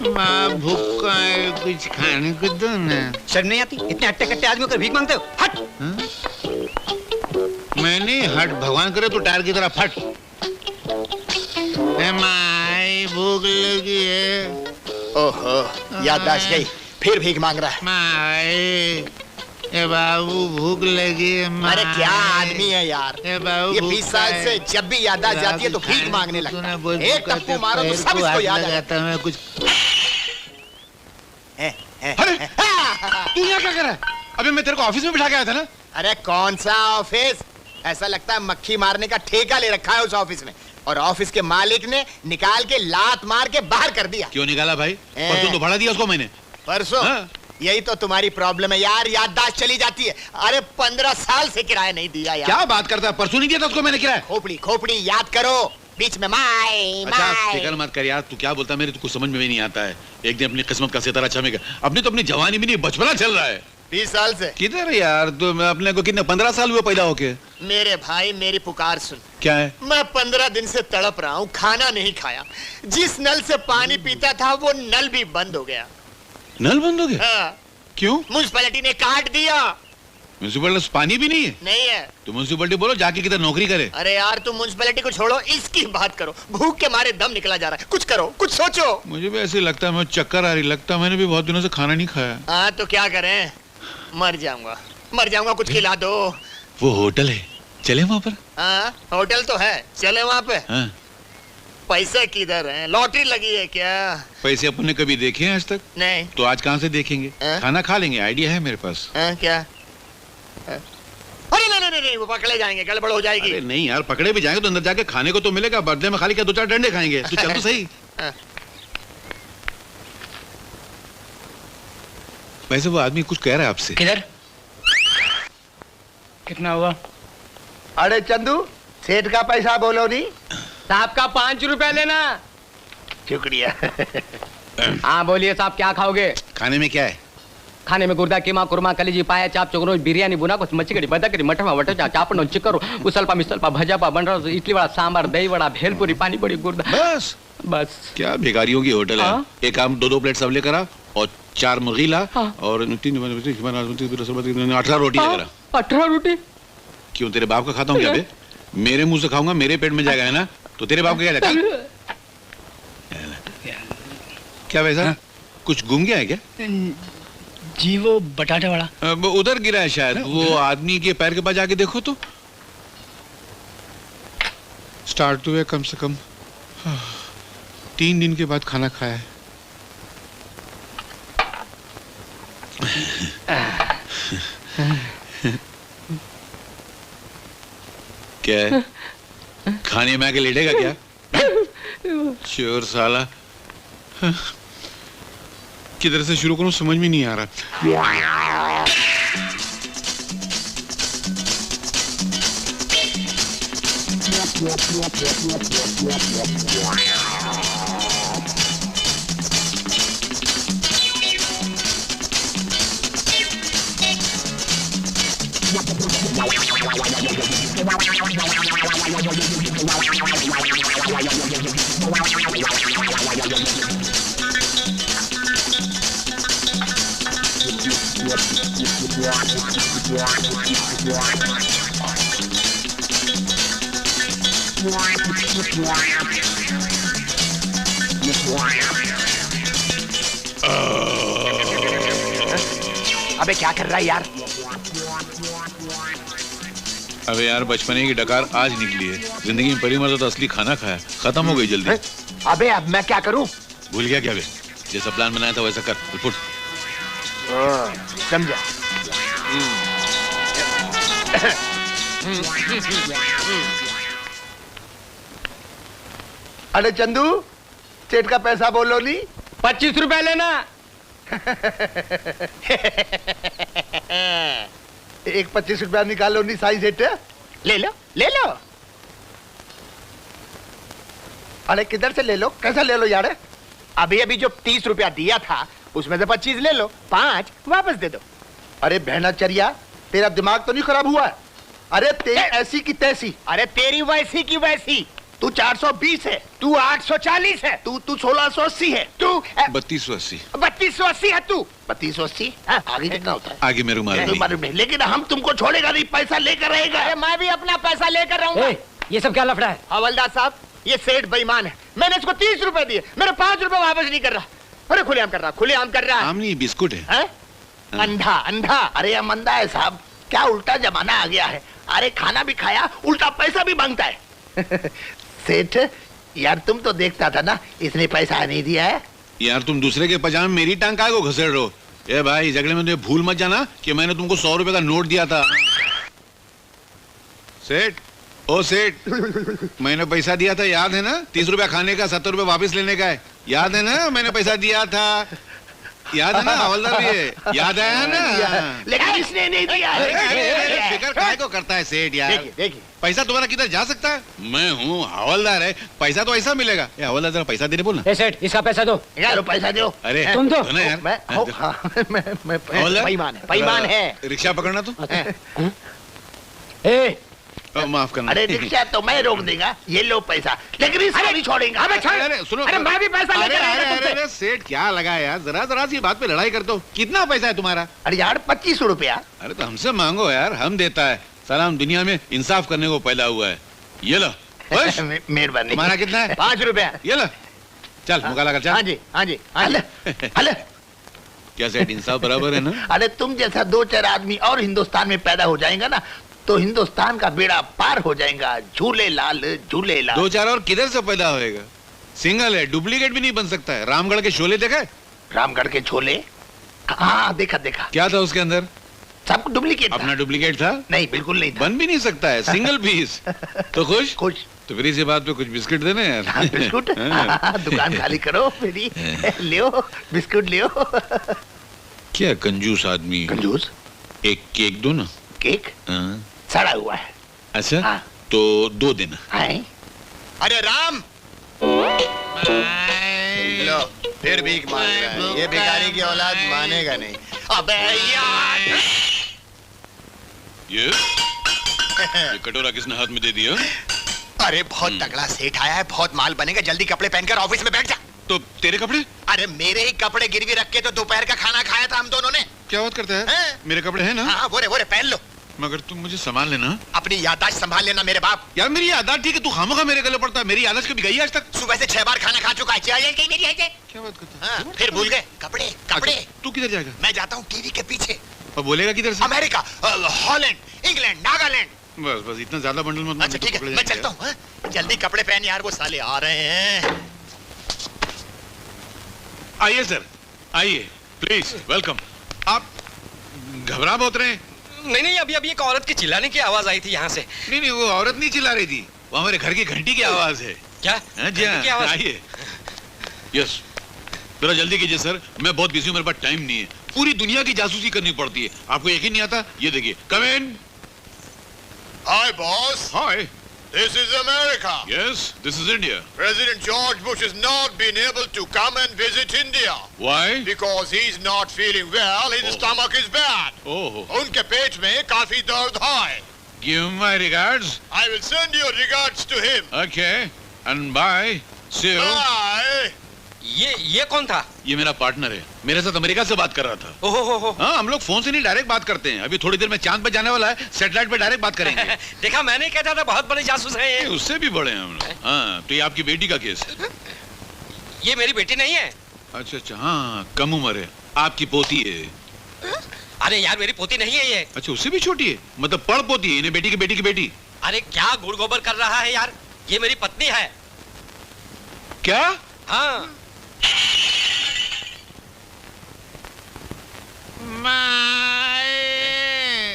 माँ भूखा है, कुछ खाने को दो ना। शर्म नहीं आती? इतने हट्टे कट्टे आदमी होकर भीख मांगते हो? हट! मैंने हट, भगवान करे तो टायर की तरह फट। माँ भूख लगी है। ओहो, याददाश्त गई, फिर भीख मांग रहा है। माँ बाबू भूख लगी है। अरे क्या आदमी है यार, ये 20 साल से जब भी याददाश्त जाती है तो भीख मांगने लगता है। एक टप्पू मारो तो सब इसको याद आ जाता है। कुछ अरे तू यहाँ क्या कर रहा है? अबे मैं तेरे को ऑफिस में बिठा के आया था ना। अरे कौन सा ऑफिस? ऐसा लगता है मक्खी मारने का ठेका ले रखा है उस ऑफिस में, और ऑफिस के मालिक ने निकाल के लात मार के बाहर कर दिया। क्यों निकाला भाई? परसों तो भाड़ा दिया उसको मैंने। परसों? यही तो तुम्हारी प्रॉब्लम है यार, याददाश्त चली जाती है। अरे 15 साल से किराया नहीं दिया यार। क्या बात करता है? परसों नहीं दिया था उसको मैंने किराया। खोपड़ी खोपड़ी याद करो, बीच में माई अच्छा फिक्र मत कर यार, तू क्या बोलता है मेरे तो कुछ समझ में भी नहीं आता है। एक दिन अपनी किस्मत का सितारा चमकेगा। अपनी तो अपनी जवानी भी नहीं, बचपना चल रहा है। 20 साल से किधर यार? तो अपने को कितने 15 साल हुए पैदा होके। मेरे भाई मेरी पुकार सुन। क्या है? मैं 15 दिन से तड़प रहा हूँ, खाना नहीं खाया। जिस नल से पानी पीता था वो नल भी बंद हो गया। नल बंद हो गया? हाँ। क्यों? म्युनिसिपैलिटी ने काट दिया। म्युनिसिपैलिटी पानी भी नहीं है? नहीं है। तो म्युनिसिपैलिटी बोलो जाके किधर नौकरी करे। अरे यार तुम म्युनिसिपैलिटी को छोड़ो, इसकी बात करो। भूख के मारे दम निकला जा रहा है, कुछ करो, कुछ सोचो। मुझे भी ऐसे लगता है, मैं चक्कर आ रही लगता है, मैंने भी बहुत दिनों से खाना नहीं खाया। हाँ तो क्या करें, मर जाऊंगा, कुछ खिला दो। वो होटल है, चले वहाँ पर? हाँ होटल तो है, चले वहाँ पे। हाँ। पैसे किधर हैं? लॉटरी लगी है क्या? पैसे अपन ने कभी देखे हैं आज तक? नहीं। तो आज कहाँ से देखेंगे? खाना खा लेंगे, आइडिया है मेरे पास। क्या? अरे नहीं, वो पकड़े जाएंगे, गड़बड़ हो जाएगी। अरे नहीं यार, पकड़े भी जाएंगे तो अंदर जाके खाने को तो मिलेगा। बर्थडे में खाली क्या 2-4 डंडे खाएंगे? तू चल तो सही। वैसे वो आदमी कुछ कह रहा है आपसे। किधर? कितना हुआ? अरे चंदू, सेठ का पैसा बोलो नहीं। साहब का 5 रुपए लेना। शुक्रिया। हाँ बोलिए साहब, क्या खाओगे? खाने में क्या है? खाने में गुर्दा, कीमा, कुरमा, कलीजी, पाया, चाप, चोगरोज, बिरयानी, बुना कुछ, मच्छी, बदकरी, मटन, वटचा, चापन, चिकरू, उसलपा, मिसलपा, भजापा, बंडरा, इडली वड़ा, सांबर, दही वड़ा, भेलपुरी, पानी बड़ी, गुर्दा। बस क्या भिखारियों की होटल है। एक काम 2-2 प्लेट सब लेकर आ, और 4 मुर्गी ला, और 18 रोटी लेकर आ। 18 रोटी? क्यों, तेरे बाप का खाता हूँ क्या बे? मेरे मुंह से खाऊंगा, मेरे पेट में जाएगा, है ना? तो तेरे बाप का क्या लगता? क्या वैसा कुछ गुम गया है क्या? जी वो बटाटे वाला उधर गिरा है शायद। वो आदमी के पैर के पास जाके देखो तो। स्टार्ट हुए कम से कम 3 दिन के बाद खाना खाया है। क्या है? खाने में आके लेटेगा क्या? चोर साला। किधर से शुरू करूं समझ में नहीं आ रहा। अबे क्या कर रहा है यार? अबे यार, बचपने की डकार आज निकली है। जिंदगी में पहली मर्तबा तो असली खाना खाया, खत्म हो गई जल्दी। अबे अब मैं क्या करूं? भूल गया क्या बे? जैसा प्लान बनाया था वैसा कर, रिपोर्ट। समझा। अरे चंदू, सेठ का पैसा बोलो नहीं। 25 रुपए लेना। एक 25 रुपया निकालो नहीं साई सेठ। ले लो। अरे किधर से ले लो, कैसा ले लो यार? अभी जो 30 रुपया दिया था उसमें से 25 ले लो, 5 वापस दे दो। अरे बहनाचर्या, तेरा दिमाग तो नहीं खराब हुआ? अरे तेरी ऐसी की तैसी। अरे तेरी वैसी की वैसी। तू 420 है, तू 840 है, तू 1680 है, तू 3280। 3280 है तू। 3280। हाँ। आगे कितना होता है? आगे मेरे को मालूम कोई नहीं। मालूम नहीं, लेकिन हम तुमको छोड़ेगा नहीं, पैसा लेकर रहेगा। अरे मैं भी अपना पैसा लेकर रहूंगा। ये सब क्या लफड़ा है? हवलदार साहब, ये सेठ बेईमान है। मैंने इसको 30 रुपए दिए, मेरे 5 रुपए वापस नहीं कर रहा। अरे खुलेआम कर रहा, खुलेआम कर रहा है। आम नहीं, बिस्कुट है। हैं? अंधा अंधा। अरे यह मंदा है साहब, क्या उल्टा जमाना आ गया है। अरे खाना भी खाया, उल्टा पैसा भी मांगता है। सेठ यार, तुम तो देखता था ना, इसने पैसा नहीं दिया है। यार तुम दूसरे के पजामे मेरी टांग काहे को घसेड़ रहे हो? ए भाई, झगड़े में तुम्हें भूल मत जाना कि मैंने तुमको 100 रुपए का नोट दिया था। सेठ, ओ सेठ, मैंने पैसा दिया था, याद है ना? 30 रुपया खाने का, 70 रुपए वापस लेने का है। याद है ना? मैंने पैसा दिया था, याद है ना? हवलदार भी है, याद है ना? लेकिन इसने नहीं दिया अरे, अरे, अरे, है। फिकर काहे को करता है सेठ यार? देखिए देखिए, पैसा तुम्हारा किधर जा सकता है? मैं हूँ हवलदार है, पैसा तो ऐसा मिलेगा। ए हवलदार, जरा पैसा देने बोलना। ए सेठ, इसका पैसा दो। चलो पैसा दो। अरे तुम दो। ना यार। मैं हवलदार, बेईमान है, बेईमान है। रिक्शा पकड़ना तो। ए, माफ करना। अरे रिक्शा तो मैं रोक देगा, ये लो पैसा, लेकिन इसको नहीं छोड़ेंगे। अबे छोड़। अरे सुनो, अरे मैं भी पैसा अरे लेकर आया अरे था तुमसे। अरे सेठ, क्या लगा यार? जरा जरा सी बात पे लड़ाई करते हो। कितना पैसा है तुम्हारा? अरे यार 25 रुपया। अरे तो हमसे मांगो यार, हम देता है। सलाम, दुनिया में इंसाफ करने को पैदा हुआ है। ये लो। खुश? मेहरबानी। तुम्हारा कितना है? 5 रुपया। ये लो, चल मुकाला कर, हाँ चल। जी हाँ जी हाँ अले, जी। अले। क्या सेठ, इंसाफ बराबर है ना? अरे तुम जैसा 2-4 आदमी और हिंदुस्तान में पैदा हो जाएगा ना, तो हिंदुस्तान का बेड़ा पार हो जाएगा। झूले लाल, झूले लाल। 2-4 और किधर से पैदा होएगा? सिंगल है, डुप्लीकेट भी नहीं बन सकता है। रामगढ़ के शोले देखा है? रामगढ़ के छोले, हाँ देखा देखा। क्या था उसके अंदर? सब डुप्लीकेट अपना था। डुप्लीकेट था? नहीं, बिल्कुल नहीं था। बन भी नहीं सकता है, सिंगल पीस। तो खुश? कुछ तो फिर इसी बात पे कुछ बिस्किट देने हाँ, यार। बिस्कुट। हाँ। दुकान खाली करो मेरी, लियो बिस्कुट लियो। क्या कंजूस आदमी। कंजूस। एक केक दो ना। केक हाँ। सड़ा हुआ है। अच्छा, हाँ। तो 2 देना। हैं? अरे राम, लो फिर भीख मांग रहा है। ये भिखारी की औलाद मानेगा नहीं। अबे यार। ये कटोरा किसने हाथ में दे दिया? अरे बहुत तगड़ा सेठ आया है, बहुत माल बनेगा। जल्दी कपड़े पहनकर ऑफिस में बैठ जा। तो तेरे कपड़े? अरे मेरे ही कपड़े गिरवी रख के तो दोपहर का खाना खाया था हम दोनों ने। क्या बात करता है? हैं? मेरे कपड़े हैं ना? हाँ वो रे पहन लो। मगर तुम मुझे संभाल लेना। अपनी याददाश्त संभाल लेना मेरे बाप। यार मेरी याददाश्त ठीक है, तू खामोखा मेरे गले पड़ता है। मेरी याददाश्त कभी गई है आज तक? सुबह से 6 बार खाना खा चुका है। चाहिए कि मेरी है? क्या बात करता है? हाँ, फिर भूल गए कपड़े कपड़े। अच्छा, तू किधर जाएगा? मैं जाता हूँ टीवी के पीछे। और बोलेगा किधर से? America, Holland, England, Nagaland. बस बस, इतना ज्यादा बंडल मत। अच्छा ठीक है, मैं चलता हूँ। जल्दी कपड़े पहन यार, वो साले आ रहे हैं। आइए सर, आइए, प्लीज वेलकम। आप घबरा बहुत रहे हैं? नहीं, अभी एक औरत की चिल्लाने की आवाज आई थी यहाँ से। नहीं, वो औरत नहीं चिल्ला रही थी, वो हमारे घर की घंटी की आवाज है। क्या? हाँ जी, घंटी की आवाज? आइए। यस, जरा जल्दी कीजिए सर, मैं बहुत बिजी हूँ, मेरे पास टाइम नहीं है। पूरी दुनिया की जासूसी करनी पड़ती है, आपको यकीन नहीं आता? ये देखिए, कम इन। Hi boss, hi. this is America. Yes, this is India. President George Bush has not been able to come and visit India why? because he's not feeling well. His stomach is bad. Oh, उनके पेट में काफी दर्द है। Give my regards. I will send your regards to him. Okay, and bye, see you. Bye. ये कौन था? ये मेरा पार्टनर है, मेरे साथ अमेरिका से बात कर रहा था। ओहो, हाँ, हम लोग फोन से नहीं डायरेक्ट बात करते हैं। अभी थोड़ी देर में चांद पे जाने वाला है, सैटेलाइट पे डायरेक्ट बात करेंगे। देखा, मैंने कहता था बहुत बड़े जासूस हैं ये। उससे भी बड़े हैं हम लोग। हाँ, तो ये आपकी बेटी का केस है? ये मेरी बेटी नहीं है। अच्छा, हाँ, कम उम्र है, आपकी पोती है। अरे यार, मेरी पोती नहीं है ये। अच्छा, उससे भी छोटी है, मतलब पड़ पोती है, इन्हें बेटी की बेटी की बेटी। अरे क्या गुड़ गोबर कर रहा है यार, ये मेरी पत्नी है। क्या? हाँ,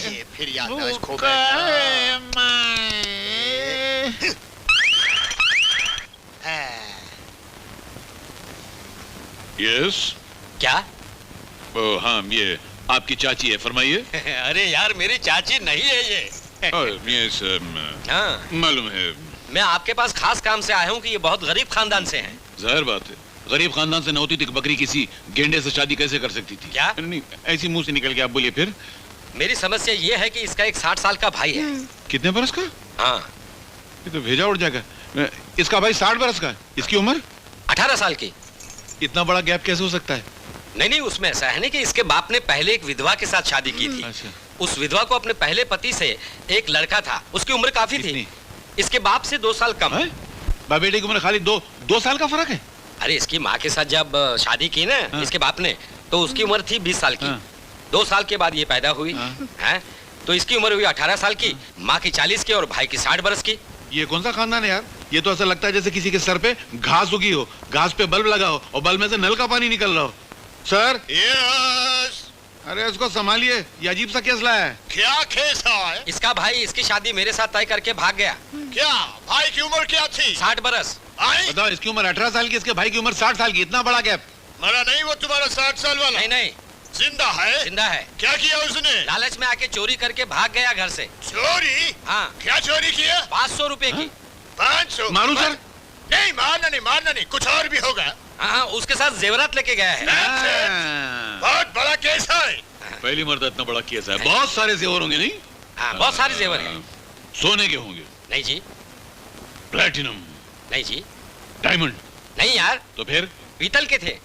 ये फिर याददाश्त खो भूखा बैठा। है मैं। यस। क्या? हाँ, ये आपकी चाची है, फरमाइए। अरे यार, मेरी चाची नहीं है ये। यस, हाँ, मालूम है। मैं आपके पास खास काम से आया हूँ कि ये बहुत गरीब खानदान से हैं। जाहिर बात है, गरीब खानदान से न होती तो बकरी किसी गेंडे से शादी कैसे कर सकती थी? क्या? नहीं, ऐसी मुंह से निकल के आप बोलिए फिर। मेरी समस्या ये है कि इसका एक 60 साल का भाई है। कितने बरस का? हाँ, ये तो भेजा उड़ जाएगा। इसका भाई 60 बरस का है, इसकी उम्र 18 साल की। इतना बड़ा गैप कैसे हो सकता है? नहीं, उसमें ऐसा है ना कि इसके बाप ने पहले एक विधवा के साथ शादी की थी। अच्छा। उस विधवा को अपने पहले पति से एक लड़का था, उसकी उम्र काफी थी। कितनी? इसके बाप से 2 साल कम। बाप बेटे की उम्र खाली दो साल का फर्क है। अरे इसकी माँ के साथ जब शादी की ना हाँ। इसके बाप ने, तो उसकी उम्र थी 20 साल की। हाँ। 2 साल के बाद ये पैदा हुई हाँ। है, तो इसकी उम्र हुई 18 साल की, माँ की 40 की और भाई की 60 बरस की। ये कौन सा खानदान है यार? ये तो ऐसा लगता है जैसे किसी के सर पे घास उगी हो, घास पे बल्ब लगा हो और बल्ब में से नल का पानी निकल रहा हो। सर। यस। अरे इसको संभालिए, ये अजीब सा केस लाया है। क्या केस है? इसका भाई इसकी शादी मेरे साथ तय करके भाग गया। क्या भाई की उम्र क्या थी? 60 बरस। बताओ, इसकी उम्र 18 साल की, इसके भाई की उम्र 60 साल की, इतना बड़ा गैप। मरा नहीं वो तुम्हारा 60 साल वाला? नहीं, जिंदा है? जिंदा है। क्या किया उसने? लालच में आके चोरी करके भाग गया घर से। चोरी? हाँ। क्या चोरी किया? 500 रुपए की। 500? मारू सर? नहीं, मारना नहीं, कुछ और भी होगा। हाँ, उसके साथ जेवरात लेके गया है। बहुत बड़ा केस है। पहली मर्द इतना बड़ा केस है, बहुत सारे जेवर होंगे नहीं? हाँ, बहुत सारे जेवर हैं। सोने के होंगे? नहीं जी। प्लैटिनम? नहीं जी। डायमंड? नहीं यार। तो फिर? पीतल के थे।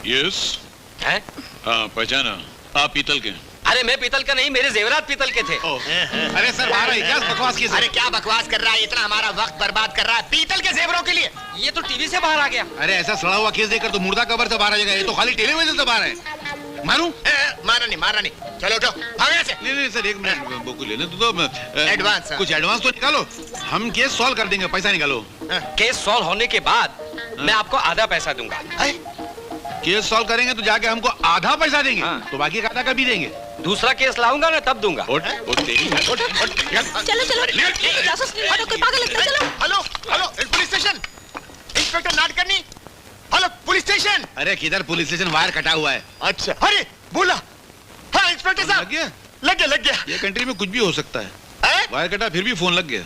यस। हैं? हाँ, पहचाना। आप पीतल के? अरे मैं पीतल का नहीं, मेरे जेवरात पीतल के थे। अरे सर बाहर आइए, क्या बकवास की? अरे क्या बकवास कर रहा है? इतना हमारा वक्त बर्बाद कर रहा है पीतल के जेवरों के लिए। ये तो टीवी से बाहर आ गया। अरे ऐसा सड़ा हुआ केस देखकर तो मुर्दा कबर से बाहर आ जाएगा, ये तो खाली टेलीविजन से बाहर है। मारू? मारना नहीं। चलो उठो, भागो यहाँ से। नहीं सर, एक मिनट वो लेने तो एडवांस, हाँ। कुछ एडवांस तो निकालो, हम केस सॉल्व कर देंगे, पैसा निकालो। केस सॉल्व होने के बाद मैं आपको आधा पैसा दूंगा। केस सॉल्व करेंगे तो जाके हमको आधा पैसा देंगे। हाँ। तो बाकी का आधा कभी देंगे? दूसरा केस लाऊंगा ना तब दूंगा। चलो जासूस और कोई पागल लगता है, चलो। Hello police station, inspector Natkarni. Hello police station. अरे किधर पुलिस स्टेशन? वायर कटा हुआ है। अच्छा, अरे बोला। हाँ इंस्पेक्टर साहब। लग गया? लग गया। ये कंट्री में कुछ भी हो सकता है। वायर कटा फिर भी फोन लग गया।